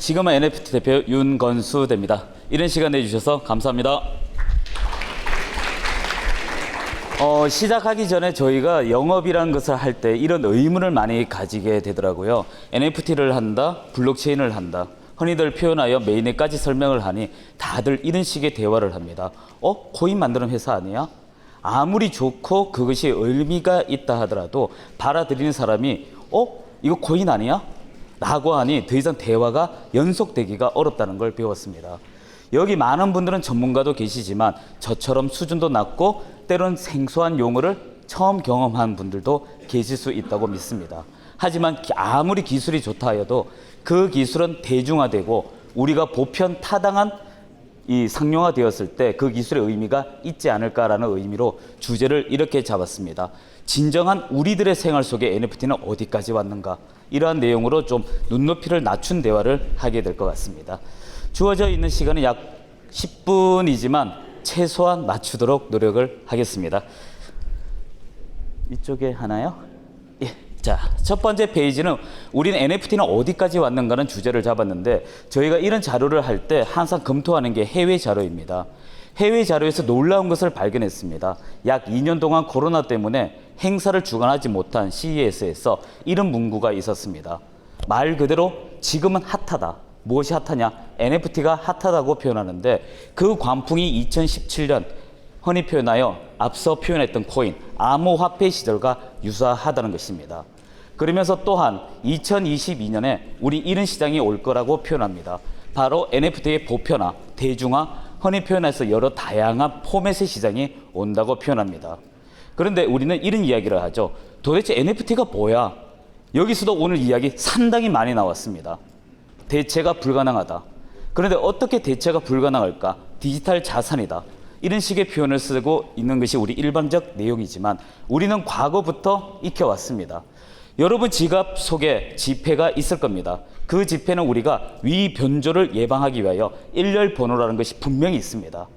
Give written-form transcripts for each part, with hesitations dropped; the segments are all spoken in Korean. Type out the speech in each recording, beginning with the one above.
지금은 NFT 대표 윤건수 대입니다. 이런 시간 내주셔서 감사합니다. 시작하기 전에 저희가 영업이라는 것을 할 때 이런 의문을 많이 가지게 되더라고요. NFT를 한다, 블록체인을 한다. 흔히들 표현하여 메인에까지 설명을 하니 다들 이런 식의 대화를 합니다. 코인 만드는 회사 아니야? 아무리 좋고 그것이 의미가 있다 하더라도 받아들이는 사람이 이거 코인 아니야? 라고 하니 더 이상 대화가 연속되기가 어렵다는 걸 배웠습니다. 여기 많은 분들은 전문가도 계시지만 저처럼 수준도 낮고 때론 생소한 용어를 처음 경험한 분들도 계실 수 있다고 믿습니다. 하지만 아무리 기술이 좋다 하여도 그 기술은 대중화되고 우리가 보편 타당한 이 상용화되었을 때 그 기술의 의미가 있지 않을까라는 의미로 주제를 이렇게 잡았습니다. 진정한 우리들의 생활 속에 NFT는 어디까지 왔는가? 이러한 내용으로 좀 눈높이를 낮춘 대화를 하게 될 것 같습니다. 주어져 있는 시간은 약 10분이지만 최소한 맞추도록 노력을 하겠습니다. 이쪽에 하나요? 예. 자, 첫 번째 페이지는 우리는 NFT는 어디까지 왔는가는 주제를 잡았는데 저희가 이런 자료를 할 때 항상 검토하는 게 해외 자료입니다. 해외 자료에서 놀라운 것을 발견했습니다. 약 2년 동안 코로나 때문에 행사를 주관하지 못한 CES에서 이런 문구가 있었습니다. 말 그대로 지금은 핫하다. 무엇이 핫하냐? NFT가 핫하다고 표현하는데 그 관풍이 2017년 흔히 표현하여 앞서 표현했던 코인, 암호화폐 시절과 유사하다는 것입니다. 그러면서 또한 2022년에 우리 이런 시장이 올 거라고 표현합니다. 바로 NFT의 보편화, 대중화, 흔히 표현해서 여러 다양한 포맷의 시장이 온다고 표현합니다. 그런데 우리는 이런 이야기를 하죠. 도대체 NFT가 뭐야? 여기서도 오늘 이야기 상당히 많이 나왔습니다. 대체가 불가능하다. 그런데 어떻게 대체가 불가능할까? 디지털 자산이다. 이런 식의 표현을 쓰고 있는 것이 우리 일반적 내용이지만 우리는 과거부터 익혀왔습니다. 여러분 지갑 속에 지폐가 있을 겁니다. 그 지폐는 우리가 위 변조를 예방하기 위하여 일렬 번호라는 것이 분명히 있습니다.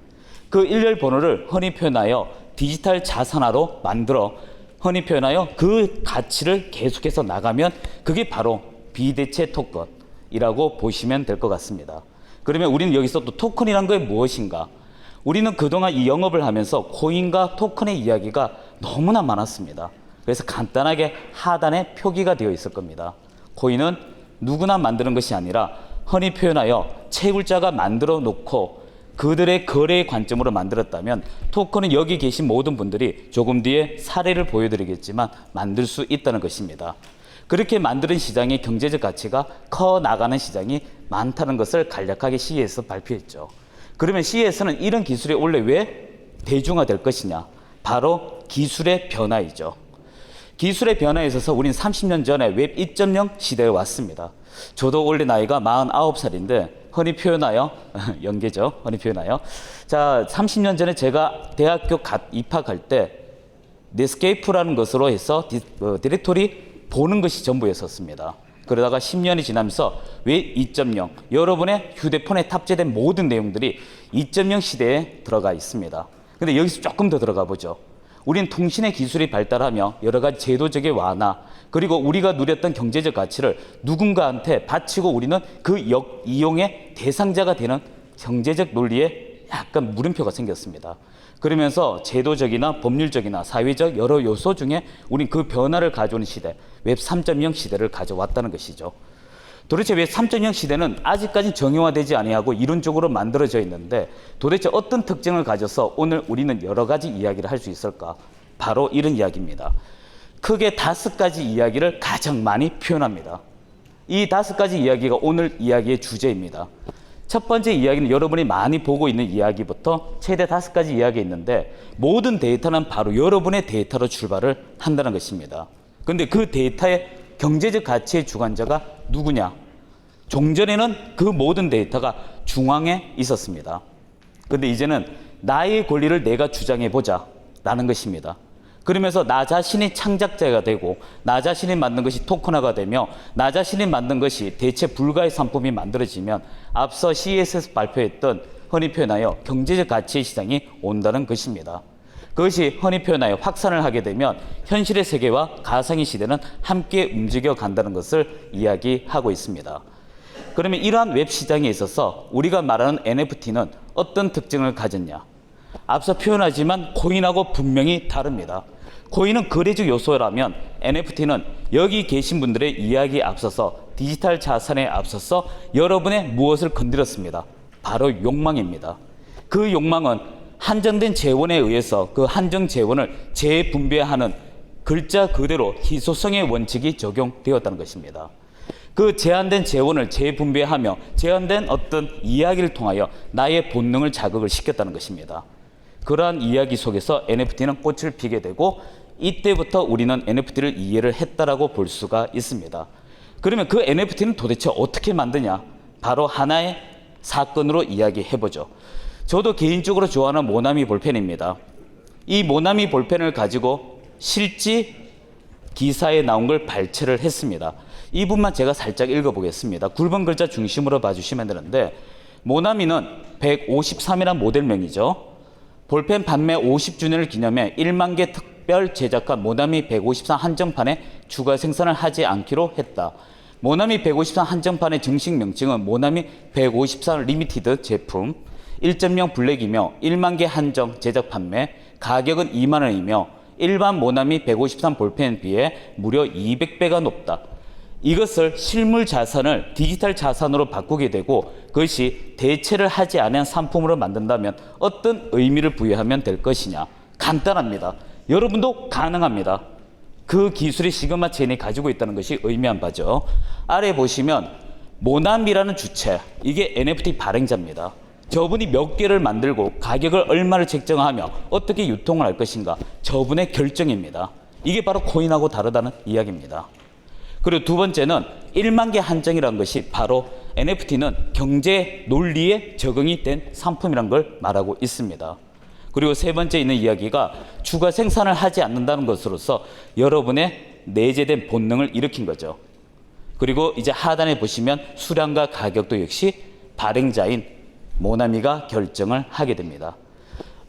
그 일렬 번호를 흔히 표현하여 디지털 자산화로 만들어 흔히 표현하여 그 가치를 계속해서 나가면 그게 바로 비대체 토큰이라고 보시면 될 것 같습니다. 그러면 우리는 여기서 또 토큰이란 게 무엇인가? 우리는 그동안 이 영업을 하면서 코인과 토큰의 이야기가 너무나 많았습니다. 그래서 간단하게 하단에 표기가 되어 있을 겁니다. 코인은 누구나 만드는 것이 아니라 흔히 표현하여 채굴자가 만들어 놓고 그들의 거래의 관점으로 만들었다면 토큰은 여기 계신 모든 분들이 조금 뒤에 사례를 보여드리겠지만 만들 수 있다는 것입니다. 그렇게 만드는 시장의 경제적 가치가 커 나가는 시장이 많다는 것을 간략하게 CES에서 발표했죠. 그러면 CES는 이런 기술이 원래 왜 대중화될 것이냐? 바로 기술의 변화이죠. 기술의 변화에 있어서 우린 30년 전에 웹 2.0 시대에 왔습니다. 저도 원래 나이가 49살인데 흔히 표현하여 연계죠. 흔히 표현하여 자 30년 전에 제가 대학교 입학할 때 넷스케이프라는 것으로 해서 디렉토리 보는 것이 전부였었습니다. 그러다가 10년이 지나면서 웹 2.0 여러분의 휴대폰에 탑재된 모든 내용들이 2.0 시대에 들어가 있습니다. 근데 여기서 조금 더 들어가 보죠. 우린 통신의 기술이 발달하며 여러 가지 제도적인 완화 그리고 우리가 누렸던 경제적 가치를 누군가한테 바치고 우리는 그 이용의 대상자가 되는 경제적 논리에 약간 물음표가 생겼습니다. 그러면서 제도적이나 법률적이나 사회적 여러 요소 중에 우린 그 변화를 가져오는 시대, 웹 3.0 시대를 가져왔다는 것이죠. 도대체 웹 3.0 시대는 아직까지 정형화되지 아니하고 이론적으로 만들어져 있는데 도대체 어떤 특징을 가져서 오늘 우리는 여러 가지 이야기를 할 수 있을까? 바로 이런 이야기입니다. 크게 5가지 이야기를 가장 많이 표현합니다. 이 5가지 이야기가 오늘 이야기의 주제입니다. 첫 번째 이야기는 여러분이 많이 보고 있는 이야기부터 최대 5가지 이야기가 있는데 모든 데이터는 바로 여러분의 데이터로 출발을 한다는 것입니다. 그런데 그 데이터의 경제적 가치의 주관자가 누구냐? 종전에는 그 모든 데이터가 중앙에 있었습니다. 그런데 이제는 나의 권리를 내가 주장해보자 라는 것입니다. 그러면서 나 자신이 창작자가 되고 나 자신이 만든 것이 토큰화가 되며 나 자신이 만든 것이 대체 불가의 상품이 만들어지면 앞서 CES에서 발표했던 흔히 표현하여 경제적 가치의 시장이 온다는 것입니다. 그것이 흔히 표현하여 확산을 하게 되면 현실의 세계와 가상의 시대는 함께 움직여 간다는 것을 이야기하고 있습니다. 그러면 이러한 웹 시장에 있어서 우리가 말하는 NFT는 어떤 특징을 가졌냐? 앞서 표현하지만 코인하고 분명히 다릅니다. 코인은 거래적 요소라면 NFT는 여기 계신 분들의 이야기에 앞서서 디지털 자산에 앞서서 여러분의 무엇을 건드렸습니다. 바로 욕망입니다. 그 욕망은 한정된 재원에 의해서 그 한정 재원을 재분배하는 글자 그대로 희소성의 원칙이 적용되었다는 것입니다. 그 제한된 재원을 재분배하며 제한된 어떤 이야기를 통하여 나의 본능을 자극을 시켰다는 것입니다. 그러한 이야기 속에서 NFT는 꽃을 피게 되고 이때부터 우리는 NFT를 이해를 했다라고 볼 수가 있습니다. 그러면 그 NFT는 도대체 어떻게 만드냐? 바로 하나의 사건으로 이야기해보죠. 저도 개인적으로 좋아하는 모나미 볼펜입니다. 이 모나미 볼펜을 가지고 실제 기사에 나온 걸 발췌를 했습니다. 이 부분만 제가 살짝 읽어보겠습니다. 굵은 글자 중심으로 봐주시면 되는데, 모나미는 153이라는 모델명이죠. 볼펜 판매 50주년을 기념해 1만 개 특별 제작한 모나미 153 한정판에 추가 생산을 하지 않기로 했다. 모나미 153 한정판의 정식 명칭은 모나미 153 리미티드 제품, 1.0 블랙이며 1만 개 한정 제작 판매, 가격은 2만 원이며 일반 모나미 153 볼펜에 비해 무려 200배가 높다. 이것을 실물 자산을 디지털 자산으로 바꾸게 되고 그것이 대체를 하지 않은 상품으로 만든다면 어떤 의미를 부여하면 될 것이냐? 간단합니다. 여러분도 가능합니다. 그 기술이 시그마 체인이 가지고 있다는 것이 의미한 바죠. 아래 보시면 모나미라는 주체, 이게 NFT 발행자입니다. 저분이 몇 개를 만들고 가격을 얼마를 책정하며 어떻게 유통을 할 것인가, 저분의 결정입니다. 이게 바로 코인하고 다르다는 이야기입니다. 그리고 두 번째는 1만 개 한정이라는 것이 바로 NFT는 경제 논리에 적응이 된 상품이라는 걸 말하고 있습니다. 그리고 세 번째 있는 이야기가 추가 생산을 하지 않는다는 것으로서 여러분의 내재된 본능을 일으킨 거죠. 그리고 이제 하단에 보시면 수량과 가격도 역시 발행자인 모나미가 결정을 하게 됩니다.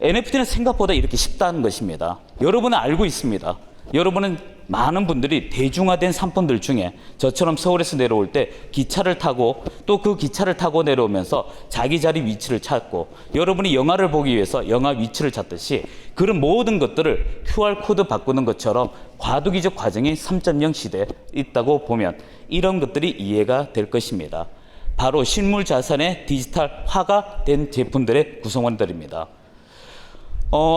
NFT는 생각보다 이렇게 쉽다는 것입니다. 여러분은 알고 있습니다. 여러분은 많은 분들이 대중화된 상품들 중에 저처럼 서울에서 내려올 때 기차를 타고 또 그 기차를 타고 내려오면서 자기 자리 위치를 찾고 여러분이 영화를 보기 위해서 영화 위치를 찾듯이 그런 모든 것들을 QR코드 바꾸는 것처럼 과도기적 과정이 3.0 시대에 있다고 보면 이런 것들이 이해가 될 것입니다. 바로 실물 자산의 디지털화가 된 제품들의 구성원들입니다.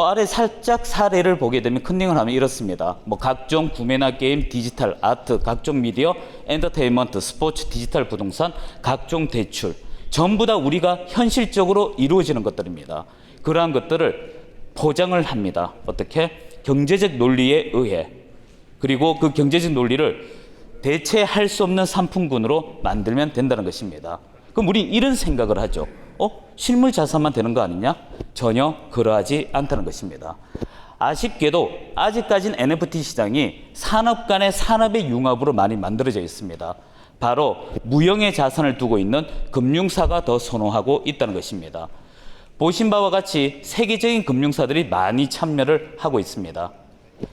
아래 살짝 사례를 보게 되면 컨닝을 하면 이렇습니다. 각종 구매나 게임, 디지털, 아트, 각종 미디어, 엔터테인먼트, 스포츠, 디지털 부동산, 각종 대출 전부 다 우리가 현실적으로 이루어지는 것들입니다. 그러한 것들을 포장을 합니다. 어떻게? 경제적 논리에 의해. 그리고 그 경제적 논리를 대체할 수 없는 상품군으로 만들면 된다는 것입니다. 그럼 우리 이런 생각을 하죠. 실물 자산만 되는 거 아니냐? 전혀 그러하지 않다는 것입니다. 아쉽게도 아직까지는 NFT 시장이 산업 간의 산업의 융합으로 많이 만들어져 있습니다. 바로 무형의 자산을 두고 있는 금융사가 더 선호하고 있다는 것입니다. 보신 바와 같이 세계적인 금융사들이 많이 참여를 하고 있습니다.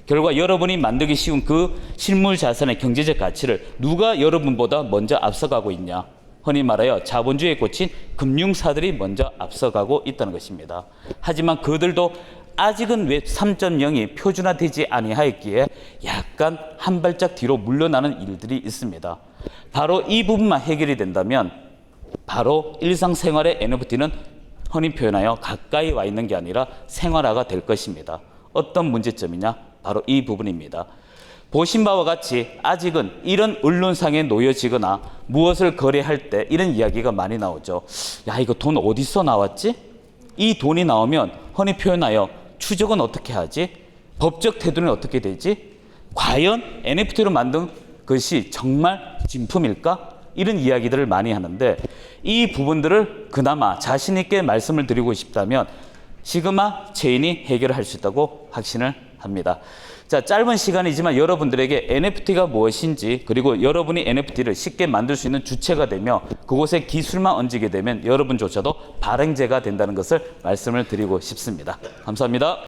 결과 여러분이 만들기 쉬운 그 실물 자산의 경제적 가치를 누가 여러분보다 먼저 앞서가고 있냐? 흔히 말하여 자본주의에 꽂힌 금융사들이 먼저 앞서가고 있다는 것입니다. 하지만 그들도 아직은 웹 3.0이 표준화되지 아니하였기에 약간 한 발짝 뒤로 물러나는 일들이 있습니다. 바로 이 부분만 해결이 된다면 바로 일상생활의 NFT는 흔히 표현하여 가까이 와 있는 게 아니라 생활화가 될 것입니다. 어떤 문제점이냐? 바로 이 부분입니다. 보신 바와 같이 아직은 이런 언론상에 놓여지거나 무엇을 거래할 때 이런 이야기가 많이 나오죠. 야, 이거 돈 어디서 나왔지? 이 돈이 나오면 흔히 표현하여 추적은 어떻게 하지? 법적 태도는 어떻게 되지? 과연 NFT로 만든 것이 정말 진품일까? 이런 이야기들을 많이 하는데 이 부분들을 그나마 자신 있게 말씀을 드리고 싶다면 시그마 체인이 해결할 수 있다고 확신을 합니다. 자, 짧은 시간이지만 여러분들에게 NFT가 무엇인지 그리고 여러분이 NFT를 쉽게 만들 수 있는 주체가 되며 그곳에 기술만 얹게 되면 여러분조차도 발행자가 된다는 것을 말씀을 드리고 싶습니다. 감사합니다.